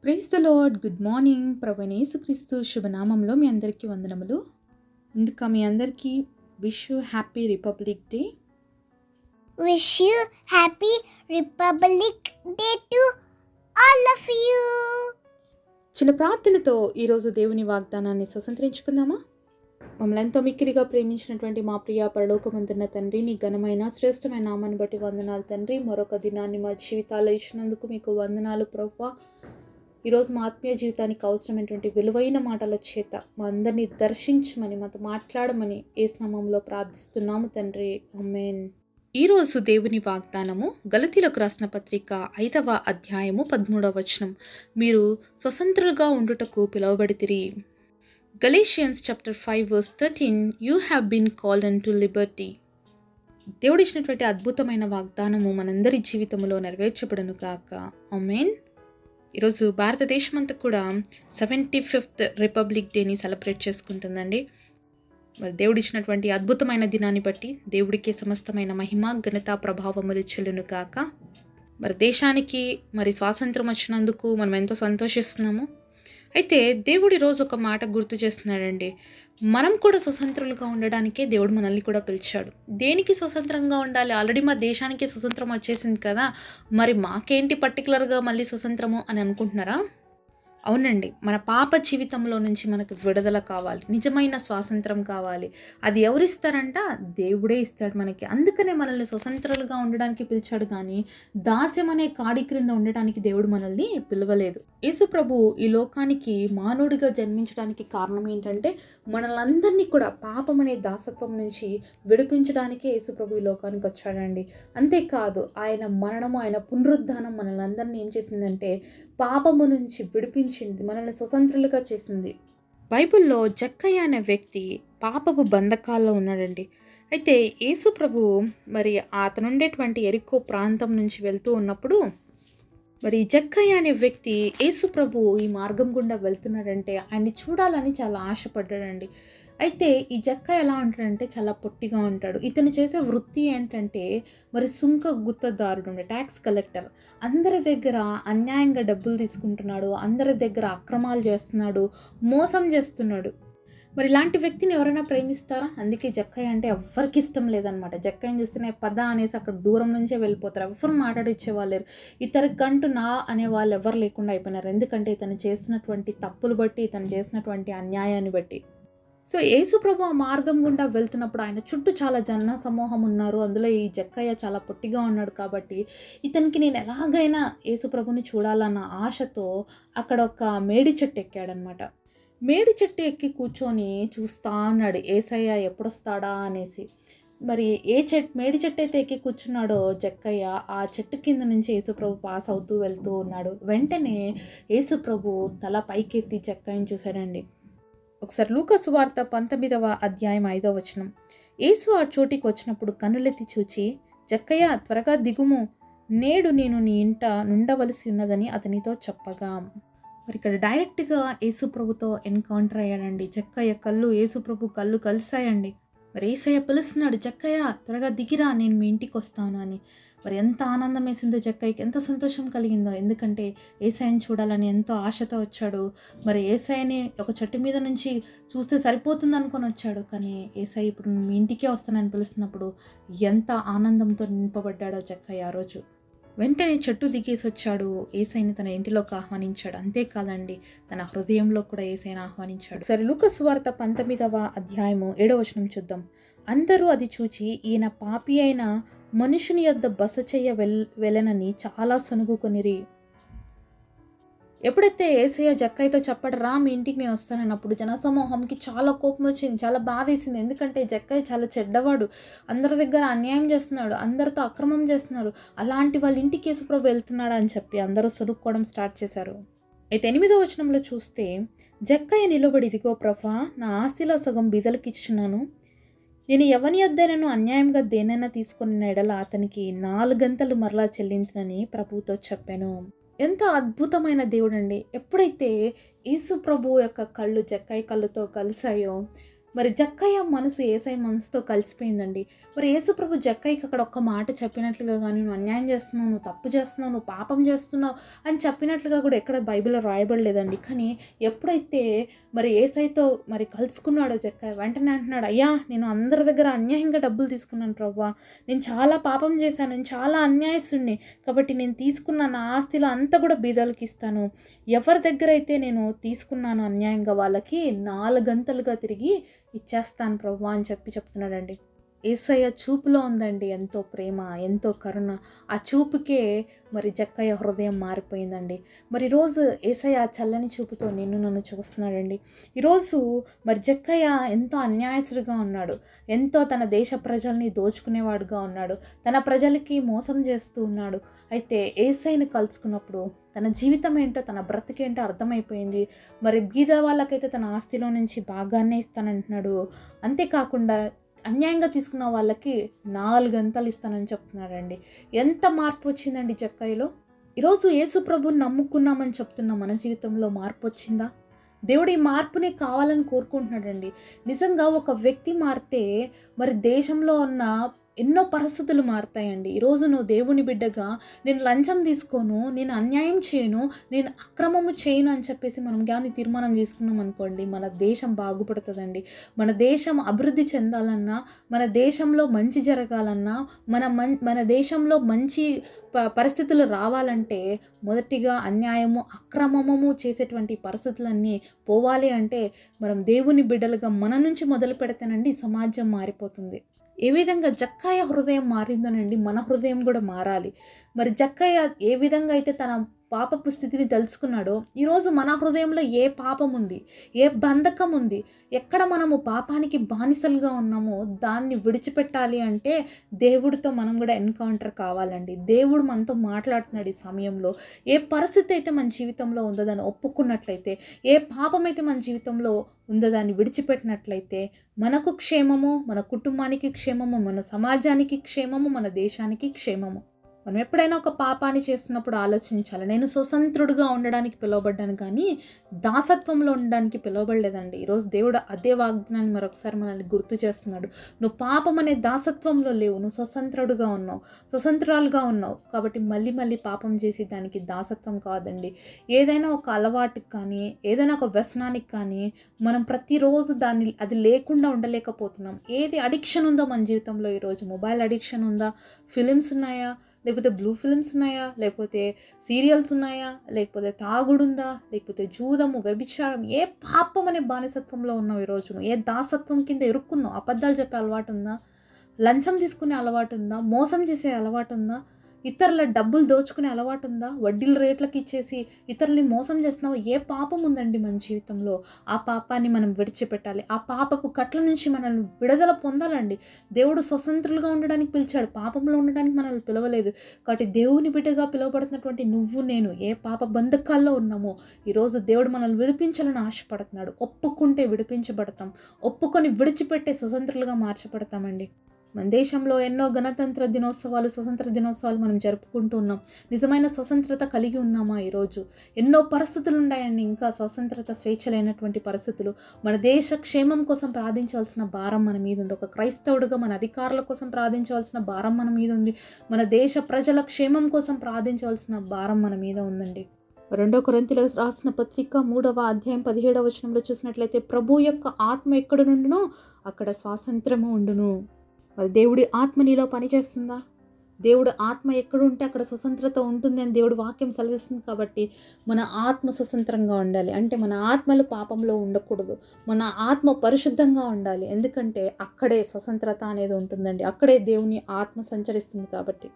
Praise the lord. Good morning. ప్రభువైన యేసుక్రీస్తు శుభనామంలో మీ అందరికీ వందనములు. ముందుగా మీ అందరికీ wish you happy republic day. Wish you happy Republic Day to all of you. చిన్న ప్రార్థనతో ఈరోజు దేవుని వాగ్దానాన్ని స్వతంత్రించుకుందామా? మమ్మల్ని ఎంతో మిక్కిలిగా ప్రేమించినటువంటి మా ప్రియ పరలోకమందున్న తండ్రి, నీ ఘనమైన శ్రేష్టమైన నామాన్ని బట్టి వందనాలు తండ్రి. మరొక దినాన్ని మా జీవితాల్లో ఇచ్చినందుకు మీకు వందనాలు ప్రభువా. ఈరోజు మా ఆత్మీయ జీవితానికి అవసరమైనటువంటి విలువైన మాటల చేత మా అందరినీ దర్శించమని, మాతో మాట్లాడమని యేసు నామములో ప్రార్థిస్తున్నాము తండ్రి. ఆమేన్. ఈరోజు దేవుని వాగ్దానము గలతీలకు రాసిన పత్రిక 5వ అధ్యాయము 13వ వచనం. మీరు స్వతంత్రులుగా ఉండుటకు పిలువబడితిరి. Galatians chapter 5 verse 13, you have been called unto liberty. దేవుడిచ్చినటువంటి అద్భుతమైన వాగ్దానము మనందరి జీవితంలో నెరవేర్చబడును కాక. ఆమేన్. ఈరోజు భారతదేశం అంతా కూడా 75th రిపబ్లిక్ డేని సెలబ్రేట్ చేసుకుంటుందండి. మరి దేవుడిచ్చినటువంటి అద్భుతమైన దినాన్ని బట్టి దేవుడికి సమస్తమైన మహిమ, ఘనత, ప్రభావములు చెల్లును కాక. మరి దేశానికి మరి స్వాతంత్రం వచ్చినందుకు మనం ఎంతో సంతోషిస్తున్నాము. అయితే దేవుడు ఈరోజు ఒక మాట గుర్తు చేస్తున్నాడండి. మనం కూడా స్వతంత్రులుగా ఉండడానికే దేవుడు మనల్ని కూడా పిలిచాడు. దేనికి స్వతంత్రంగా ఉండాలి? ఆల్రెడీ మా దేశానికి స్వతంత్రం వచ్చేసింది కదా, మరి మాకేంటి పర్టికులర్గా మళ్ళీ స్వతంత్రము అని అనుకుంటున్నారా? అవునండి, మన పాప జీవితంలో నుంచి మనకు విడుదల కావాలి, నిజమైన స్వాతంత్రం కావాలి. అది ఎవరిస్తారంట? దేవుడే ఇస్తాడు మనకి. అందుకనే మనల్ని స్వతంత్రులుగా ఉండడానికి పిలిచాడు, కానీ దాస్యం అనే కాడి క్రింద ఉండడానికి దేవుడు మనల్ని పిలవలేదు. యేసు ప్రభు ఈ లోకానికి మానవుడిగా జన్మించడానికి కారణం ఏంటంటే మనలందరినీ కూడా పాపం అనే దాసత్వం నుంచి విడిపించడానికే యేసు ప్రభు ఈ లోకానికి వచ్చాడండి. అంతేకాదు ఆయన మరణము, ఆయన పునరుద్ధానం మనల్ని ఏం చేసిందంటే పాపము నుంచి విడిపించింది, మనల్ని స్వతంత్రులుగా చేసింది. బైబిల్లో జక్కయ్య అనే వ్యక్తి పాపపు బంధకాల్లో ఉన్నాడండి. అయితే యేసు ప్రభు మరి అతను ఉండేటువంటి ఎరికో ప్రాంతం నుంచి వెళ్తూ ఉన్నప్పుడు మరి జక్కయ్య అనే వ్యక్తి యేసు ప్రభు ఈ మార్గం గుండా వెళ్తున్నాడంటే ఆయన్ని చూడాలని చాలా ఆశపడ్డాడండి. అయితే ఈ జక్కయ్య ఎలా ఉంటాడంటే చాలా పొట్టిగా ఉంటాడు. ఇతను చేసే వృత్తి ఏంటంటే మరి సుంక గుత్తదారుడు, ట్యాక్స్ కలెక్టర్. అందరి దగ్గర అన్యాయంగా డబ్బులు తీసుకుంటున్నాడు, అందరి దగ్గర అక్రమాలు చేస్తున్నాడు, మోసం చేస్తున్నాడు. మరి ఇలాంటి వ్యక్తిని ఎవరైనా ప్రేమిస్తారా? అందుకే జక్కయ్య అంటే ఎవ్వరికి ఇష్టం లేదనమాట. జక్కయ్యని చూస్తేనే పద అనేసి అక్కడ దూరం నుంచే వెళ్ళిపోతారు. ఎవరు మాట్లాడిచ్చేవాళ్ళు, ఇతరికంటూ నా అనే వాళ్ళు ఎవరు లేకుండా అయిపోయినారు. ఎందుకంటే ఇతను చేసినటువంటి తప్పులు బట్టి, ఇతను చేసినటువంటి అన్యాయాన్ని బట్టి. సో యేసు ప్రభు ఆ మార్గం గుండా వెళ్తున్నప్పుడు ఆయన చుట్టూ చాలా జన సమూహం ఉన్నారు. అందులో ఈ జక్కయ్య చాలా పొట్టిగా ఉన్నాడు కాబట్టి ఇతనికి నేను ఎలాగైనా యేసు ప్రభుని చూడాలన్న ఆశతో అక్కడ ఒక మేడి చెట్టు ఎక్కాడనమాట. మేడి చెట్టు ఎక్కి కూర్చొని చూస్తా అన్నాడు యేసయ్య ఎప్పుడొస్తాడా అనేసి. మరి మేడి చెట్టు అయితే ఎక్కి కూర్చున్నాడో జక్కయ్య, ఆ చెట్టు కింద నుంచి యేసుప్రభు పాస్ అవుతూ వెళ్తూ ఉన్నాడు. వెంటనే యేసుప్రభు తల పైకెత్తి జక్కయ్యని చూశాడండి. ఒకసారి లూకా సువార్త 19వ అధ్యాయం 5వ వచనం. యేసు ఆ చోటికి వచ్చినప్పుడు కన్నులెత్తి చూచి, జక్కయ్య త్వరగా దిగుము, నేడు నేను నీ ఇంట నుండవలసి ఉన్నదని అతనితో చెప్పగా. మరి ఇక్కడ డైరెక్ట్గా యేసు ప్రభుతో ఎన్కౌంటర్ అయ్యాడండి. జక్కయ్య కళ్ళు, యేసు ప్రభు కళ్ళు కలిసాయండి. మరి యేసయ్య పిలుస్తున్నాడు, జక్కయ్య త్వరగా దిగిరా, నేను మీ ఇంటికి వస్తాను అని. మరి ఎంత ఆనందం వేసిందో జక్కయ్యకి, ఎంత సంతోషం కలిగిందో. ఎందుకంటే యేసయ్యని చూడాలని ఎంతో ఆశతో వచ్చాడు. మరి యేసయ్యని ఒక చెట్టు మీద నుంచి చూస్తే సరిపోతుంది అనుకొని వచ్చాడు, కానీ యేసయ్య ఇప్పుడు మీ ఇంటికే వస్తానని పిలుస్తున్నప్పుడు ఎంత ఆనందంతో నింపబడ్డాడో జక్కయ్య ఆ రోజు. వెంటనే చెట్టు దిగేసి వచ్చాడు, యేసయ్యని తన ఇంటిలోకి ఆహ్వానించాడు. అంతేకాదండి, తన హృదయంలో కూడా యేసయ్యని ఆహ్వానించాడు. సరే లూకా సువార్త 19వ అధ్యాయము 7వ వచనం చూద్దాం. అందరూ అది చూచి ఈయన పాపి అయిన మనుషుని యొద్ద బస చెయ్య వెళ్ళనని చాలా సనుగుకొనిరి. ఎప్పుడైతే యేసయ్య జక్కయ్యతో చెప్పాడు, రా మీ ఇంటికి నేను వస్తానన్నప్పుడు జనసమూహంకి చాలా కోపం వచ్చింది, చాలా బాధేసింది. ఎందుకంటే జక్కయ్య చాలా చెడ్డవాడు, అందరి దగ్గర అన్యాయం చేస్తున్నాడు, అందరితో అక్రమం చేస్తున్నారు, అలాంటి వాళ్ళ ఇంటికి యేసుప్రభు వెళ్తున్నాడు అని చెప్పి అందరూ సొనుక్కోవడం స్టార్ట్ చేశారు. అయితే 8వ వచనంలో చూస్తే జక్కయ్య నిలబడి, ఇదిగో ప్రభా, నా ఆస్తిలో సగం బీదలకు ఇచ్చున్నాను. నేను ఎవని యొద్దైనను అన్యాయంగా దేనైనా తీసుకున్న ఎడల అతనికి 4 గంతలు మరలా చెల్లించునని ప్రభువుతో చెప్పాను. ఎంత అద్భుతమైన దేవుడు అండి. ఎప్పుడైతే యేసు ప్రభు యొక్క కళ్ళు జక్కయ్య కళ్ళుతో కలిసాయో మరి జక్కయ్య మనసు యేసయ్య మనసుతో కలిసిపోయిందండి. మరి యేసుప్రభు జక్కయ్యకి అక్కడ ఒక్క మాట చెప్పినట్లుగా కానీ, నువ్వు అన్యాయం చేస్తున్నావు, నువ్వు తప్పు చేస్తున్నావు, నువ్వు పాపం చేస్తున్నావు అని చెప్పినట్లుగా కూడా ఎక్కడ బైబిల్లో రాయబడలేదండి. కానీ ఎప్పుడైతే మరి యేసయ్యతో మరి కలుసుకున్నాడో జక్కయ్య, వెంటనే అంటున్నాడు, అయ్యా నేను అందరి దగ్గర అన్యాయంగా డబ్బులు తీసుకున్నాను ప్రభువా, నేను చాలా పాపం చేశాను, నేను చాలా అన్యాయస్తుడిని, కాబట్టి నేను తీసుకున్న నా ఆస్తిలో అంతా కూడా బీదలకి ఇస్తాను. ఎవరి దగ్గర అయితే నేను తీసుకున్నాను అన్యాయంగా వాళ్ళకి 4 గంటలుగా తిరిగి ఇచ్చేస్తాను ప్రభువా అని చెప్తున్నాడండి. యేసయ్య చూపులో ఉందండి ఎంతో ప్రేమ, ఎంతో కరుణ. ఆ చూపుకే మరి జక్కయ్య హృదయం మారిపోయిందండి. మరి ఈరోజు యేసయ్య ఆ చల్లని చూపుతో నన్ను చూస్తున్నాడండి. ఈరోజు మరి జక్కయ్య ఎంతో అన్యాయస్తుడిగా ఉన్నాడు, ఎంతో తన దేశ ప్రజల్ని దోచుకునేవాడుగా ఉన్నాడు, తన ప్రజలకి మోసం చేస్తూ ఉన్నాడు. అయితే యేసయ్యని కలుసుకున్నప్పుడు తన జీవితం ఏంటో, తన బ్రతికేంటో అర్థమైపోయింది. మరి బీద వాళ్ళకైతే తన ఆస్తిలో నుంచి భాగాన్నే ఇస్తానంటున్నాడు. అంతేకాకుండా అన్యాయంగా తీసుకున్న వాళ్ళకి 4 గంటలు ఇస్తానని చెప్తున్నాడండి. ఎంత మార్పు వచ్చిందండి జక్కయ్యలో. ఈరోజు యేసు ప్రభుని నమ్ముకున్నామని చెప్తున్న మన జీవితంలో మార్పు వచ్చిందా? దేవుడు ఈ మార్పుని కావాలని కోరుకుంటున్నాడండి. నిజంగా ఒక వ్యక్తి మారితే మరి దేశంలో ఉన్న ఎన్నో పరిస్థితులు మారుతాయండి. ఈరోజు నువ్వు దేవుని బిడ్డగా నేను లంచం తీసుకోను, నేను అన్యాయం చేయను, నేను అక్రమము చేయను అని చెప్పేసి మనం కానీ తీర్మానం చేసుకున్నాం అనుకోండి, మన దేశం బాగుపడుతుందండి. మన దేశం అభివృద్ధి చెందాలన్నా, మన దేశంలో మంచి జరగాలన్నా, మన దేశంలో మంచి పరిస్థితులు రావాలంటే మొదటిగా అన్యాయము, అక్రమము చేసేటువంటి పరిస్థితులన్నీ పోవాలి అంటే మనం దేవుని బిడ్డలుగా మన నుంచి మొదలు పెడితేనండి సమాజం మారిపోతుంది. ఏ విధంగా జక్కయ్య హృదయం మారిందోనండి మన హృదయం కూడా మారాలి. మరి జక్కయ్య ఏ విధంగా అయితే తన పాపపు స్థితిని తెలుసుకున్నాడో, ఈరోజు మన హృదయంలో ఏ పాపం ఉంది, ఏ బంధకం ఉంది, ఎక్కడ మనము పాపానికి బానిసలుగా ఉన్నామో దాన్ని విడిచిపెట్టాలి అంటే దేవుడితో మనం కూడా ఎన్కౌంటర్ కావాలండి. దేవుడు మనతో మాట్లాడుతున్నాడు ఈ సమయంలో. ఏ పరిస్థితి అయితే మన జీవితంలో ఉందో దాన్ని ఒప్పుకున్నట్లయితే, ఏ పాపం అయితే మన జీవితంలో ఉందో దాన్ని విడిచిపెట్టినట్లయితే మనకు క్షేమము, మన కుటుంబానికి క్షేమము, మన సమాజానికి క్షేమము, మన దేశానికి క్షేమము. మనం ఎప్పుడైనా ఒక పాపాన్ని చేస్తున్నప్పుడు ఆలోచించాలి. నేను స్వతంత్రుడిగా ఉండడానికి పిలువబడ్డాను కానీ దాసత్వంలో ఉండడానికి పిలువబడలేదండి. ఈరోజు దేవుడు అదే వాగ్దానాన్ని మరొకసారి మనల్ని గుర్తు చేస్తున్నాడు. నువ్వు పాపం అనే దాసత్వంలో లేవు, నువ్వు స్వతంత్రుడుగా ఉన్నావు, స్వతంత్రాలుగా ఉన్నావు. కాబట్టి మళ్ళీ పాపం చేసి దానికి దాసత్వం కాదండి. ఏదైనా ఒక అలవాటుకి కానీ, ఏదైనా ఒక వ్యసనానికి కానీ మనం ప్రతిరోజు అది లేకుండా ఉండలేకపోతున్నాం. ఏది అడిక్షన్ ఉందో మన జీవితంలో ఈరోజు, మొబైల్ అడిక్షన్ ఉందా, ఫిలిమ్స్ ఉన్నాయా, లేకపోతే బ్లూ ఫిల్మ్స్ ఉన్నాయా, లేకపోతే సీరియల్స్ ఉన్నాయా, లేకపోతే తాగుడుందా, లేకపోతే జూదము, వ్యభిచారం, ఏ పాపం అనే బానిసత్వంలో ఉన్నావు ఈరోజు, ఏ దాసత్వం కింద ఇరుక్కున్నావు. అబద్ధాలు చెప్పే అలవాటు ఉందా, లంచం తీసుకునే అలవాటు ఉందా, మోసం చేసే అలవాటు ఉందా, ఇతరుల డబ్బులు దోచుకునే అలవాటు ఉందా, వడ్డీల రేట్లకి ఇచ్చేసి ఇతరుల్ని మోసం చేస్తున్నావు. ఏ పాపం ఉందండి మన జీవితంలో, ఆ పాపాన్ని మనం విడిచిపెట్టాలి. ఆ పాపపు కట్ల నుంచి మనల్ని విడుదల పొందాలండి. దేవుడు స్వతంత్రులుగా ఉండడానికి పిలిచాడు, పాపంలో ఉండడానికి మనల్ని పిలవలేదు. కాబట్టి దేవుని బిడ్డగా పిలువబడుతున్నటువంటి నువ్వు నేను ఏ పాప బంధకాల్లో ఉన్నామో ఈరోజు దేవుడు మనల్ని విడిపించాలని ఆశపడుతున్నాడు. ఒప్పుకుంటే విడిపించబడతాం, ఒప్పుకొని విడిచిపెట్టే స్వతంత్రులుగా మార్చబడతామండి. మన దేశంలో ఎన్నో గణతంత్ర దినోత్సవాలు, స్వతంత్ర దినోత్సవాలు మనం జరుపుకుంటూ ఉన్నాం. నిజమైన స్వతంత్రత కలిగి ఉన్నామా ఈరోజు? ఎన్నో పరిస్థితులు ఉన్నాయండి, ఇంకా స్వతంత్రత, స్వేచ్ఛ లేనటువంటి పరిస్థితులు. మన దేశ క్షేమం కోసం ప్రార్థించవలసిన భారం మన మీద ఉంది. ఒక క్రైస్తవుడిగా మన అధికారుల కోసం ప్రార్థించవలసిన భారం మన మీద ఉంది. మన దేశ ప్రజల క్షేమం కోసం ప్రార్థించవలసిన భారం మన మీద ఉందండి. 2 కొరింథీయులకు రాసిన పత్రిక 3వ అధ్యాయం 17వ వచనంలో చూసినట్లయితే, ప్రభు యొక్క ఆత్మ ఎక్కడ నుండునో అక్కడ స్వాతంత్రము ఉండును. మరి దేవుడి ఆత్మ నీలో పనిచేస్తుందా? దేవుడు ఆత్మ ఎక్కడుంటే అక్కడ స్వతంత్రత ఉంటుంది అని దేవుడు వాక్యం సెలవిస్తుంది. కాబట్టి మన ఆత్మ స్వతంత్రంగా ఉండాలి. అంటే మన ఆత్మలు పాపంలో ఉండకూడదు, మన ఆత్మ పరిశుద్ధంగా ఉండాలి. ఎందుకంటే అక్కడే స్వతంత్రత అనేది ఉంటుందండి, అక్కడే దేవుని ఆత్మ సంచరిస్తుంది. కాబట్టి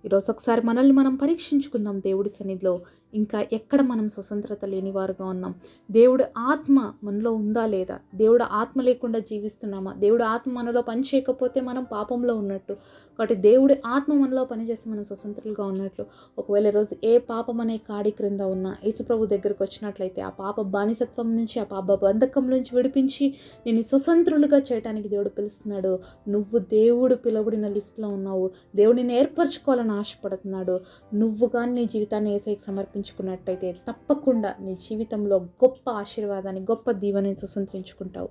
ఈరోజు ఒకసారి మనల్ని మనం పరీక్షించుకుందాం దేవుడి సన్నిధిలో. ఇంకా ఎక్కడ మనం స్వతంత్రత లేనివారుగా ఉన్నాం? దేవుడు ఆత్మ మనలో ఉందా లేదా? దేవుడు ఆత్మ లేకుండా జీవిస్తున్నామా? దేవుడు ఆత్మ మనలో పని చేయకపోతే మనం పాపంలో ఉన్నట్టు. కాబట్టి దేవుడి ఆత్మ మనలో పనిచేస్తే మనం స్వతంత్రులుగా ఉన్నట్లు. ఒకవేళ ఈరోజు ఏ పాపం అనే కాడి క్రింద ఉన్నా యేసుప్రభు దగ్గరికి వచ్చినట్లయితే ఆ పాప బానిసత్వం నుంచి, ఆ పాప బంధకం నుంచి విడిపించి నేను స్వతంత్రులుగా చేయడానికి దేవుడు పిలుస్తున్నాడు. నువ్వు దేవుడు పిలువబడిన లిస్టులో ఉన్నావు. దేవుడిని ఏర్పరచుకోవాలని ఆశపడుతున్నాడు. నువ్వు కానీ నీ జీవితాన్ని యేసయ్యకి సమర్పించుకున్నట్టయితే తప్పకుండా నీ జీవితంలో గొప్ప ఆశీర్వాదాన్ని, గొప్ప దీవెనని స్వతంత్రించుకుంటావు.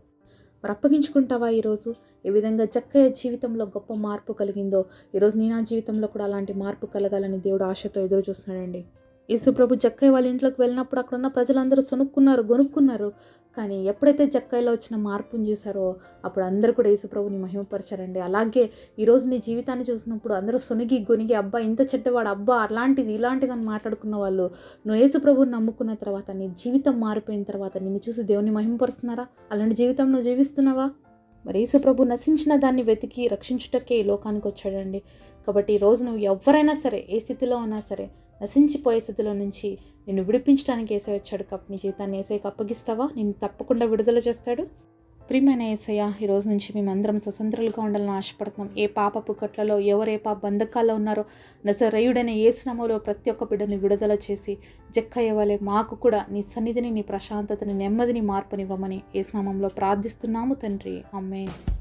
మరి అప్పగించుకుంటావా ఈరోజు? ఏ విధంగా జక్కయ్య జీవితంలో గొప్ప మార్పు కలిగిందో ఈరోజు నీ నా జీవితంలో కూడా అలాంటి మార్పు కలగాలని దేవుడు ఆశతో ఎదురు చూస్తున్నాడండి. యేసుప్రభు జక్కయ్య వాళ్ళ ఇంట్లోకి వెళ్ళినప్పుడు అక్కడ ఉన్న ప్రజలందరూ గొనుక్కున్నారు. కానీ ఎప్పుడైతే జక్కయ్యలో వచ్చిన మార్పుని చూసారో అప్పుడు అందరూ కూడా యేసుప్రభుని మహిమపరిచారండి. అలాగే ఈరోజు నీ జీవితాన్ని చూసినప్పుడు అందరూ గొనిగి అబ్బా ఇంత చెడ్డవాడు, అబ్బా అలాంటిది ఇలాంటిది అని మాట్లాడుకున్న వాళ్ళు నువ్వు యేసుప్రభుని నమ్ముకున్న తర్వాత నీ జీవితం మారిపోయిన తర్వాత నిన్ను చూసి దేవుని మహిమపరుస్తున్నారా? అలాంటి జీవితం నువ్వు జీవిస్తున్నావా? మరి యేసుప్రభు నశించిన దాన్ని వెతికి రక్షించుటకే ఈ లోకానికి వచ్చాడండి. కాబట్టి ఈరోజు నువ్వు ఎవరైనా సరే ఏ స్థితిలో ఉన్నా సరే నశించిపోయే స్థితిలో నుంచి నిన్ను విడిపించడానికి యేసయ్య వచ్చాడు. నీ జీవితాన్ని యేసయ్యకి అప్పగిస్తావా? నిన్ను తప్పకుండా విడుదల చేస్తాడు. ప్రియమైన యేసయ్య, ఈరోజు నుంచి మేమందరం స్వతంత్రులుగా ఉండాలని ఆశపడుతున్నాం. ఏ పాపపు కట్లలో ఎవరు ఏ పాప బంధకాల్లో ఉన్నారో నజరేయుడైన యేసు నామములో ప్రతి ఒక్క బిడ్డని విడుదల చేసి జక్కయ్య వలె మాకు కూడా నీ సన్నిధిని, నీ ప్రశాంతతని, నెమ్మదిని, మార్పునివ్వమని యేసు నామములో ప్రార్థిస్తున్నాము తండ్రి. ఆమేన్.